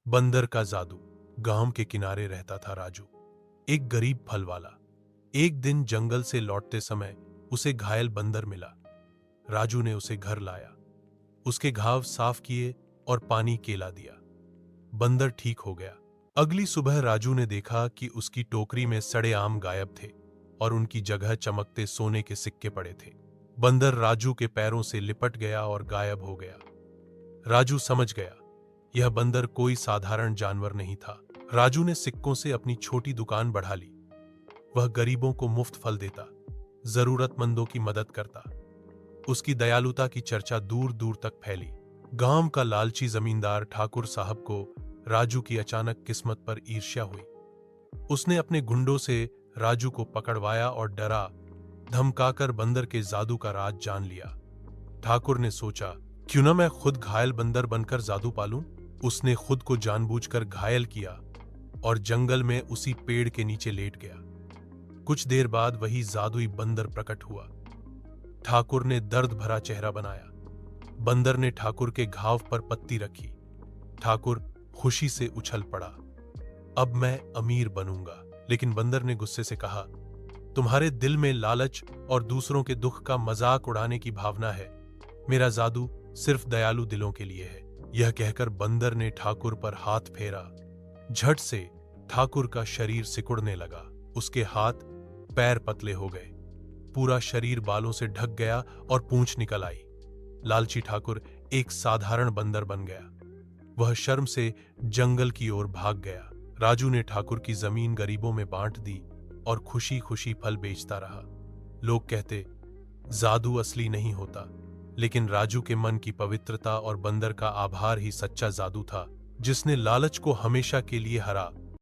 बंदर का जादू। गांव के किनारे रहता था राजू, एक गरीब फल वाला। एक दिन जंगल से लौटते समय उसे घायल बंदर मिला। राजू ने उसे घर लाया, उसके घाव साफ किए और पानी केला दिया। बंदर ठीक हो गया। अगली सुबह राजू ने देखा कि उसकी टोकरी में सड़े आम गायब थे और उनकी जगह चमकते सोने के सिक्के पड़े थे। बंदर राजू के पैरों से लिपट गया और गायब हो गया। राजू समझ गया, यह बंदर कोई साधारण जानवर नहीं था। राजू ने सिक्कों से अपनी छोटी दुकान बढ़ा ली। वह गरीबों को मुफ्त फल देता, जरूरतमंदों की मदद करता। उसकी दयालुता की चर्चा दूर दूर तक फैली। गांव का लालची जमींदार ठाकुर साहब को राजू की अचानक किस्मत पर ईर्ष्या हुई। उसने अपने गुंडों से राजू को पकड़वाया और डरा धमकाकर बंदर के जादू का राज जान लिया। ठाकुर ने सोचा, क्यों न मैं खुद घायल बंदर बनकर जादू पालूं। उसने खुद को जानबूझकर घायल किया और जंगल में उसी पेड़ के नीचे लेट गया। कुछ देर बाद वही जादुई बंदर प्रकट हुआ। ठाकुर ने दर्द भरा चेहरा बनाया। बंदर ने ठाकुर के घाव पर पत्ती रखी। ठाकुर खुशी से उछल पड़ा, अब मैं अमीर बनूंगा। लेकिन बंदर ने गुस्से से कहा, तुम्हारे दिल में लालच और दूसरों के दुख का मजाक उड़ाने की भावना है। मेरा जादू सिर्फ दयालु दिलों के लिए है। यह कहकर बंदर ने ठाकुर पर हाथ फेरा। झट से ठाकुर का शरीर सिकुड़ने लगा। उसके हाथ पैर पतले हो गए, पूरा शरीर बालों से ढक गया और पूंछ निकल आई। लालची ठाकुर एक साधारण बंदर बन गया। वह शर्म से जंगल की ओर भाग गया। राजू ने ठाकुर की जमीन गरीबों में बांट दी और खुशी खुशी फल बेचता रहा। लोग कहते, जादू असली नहीं होता, लेकिन राजू के मन की पवित्रता और बंदर का आभार ही सच्चा जादू था, जिसने लालच को हमेशा के लिए हरा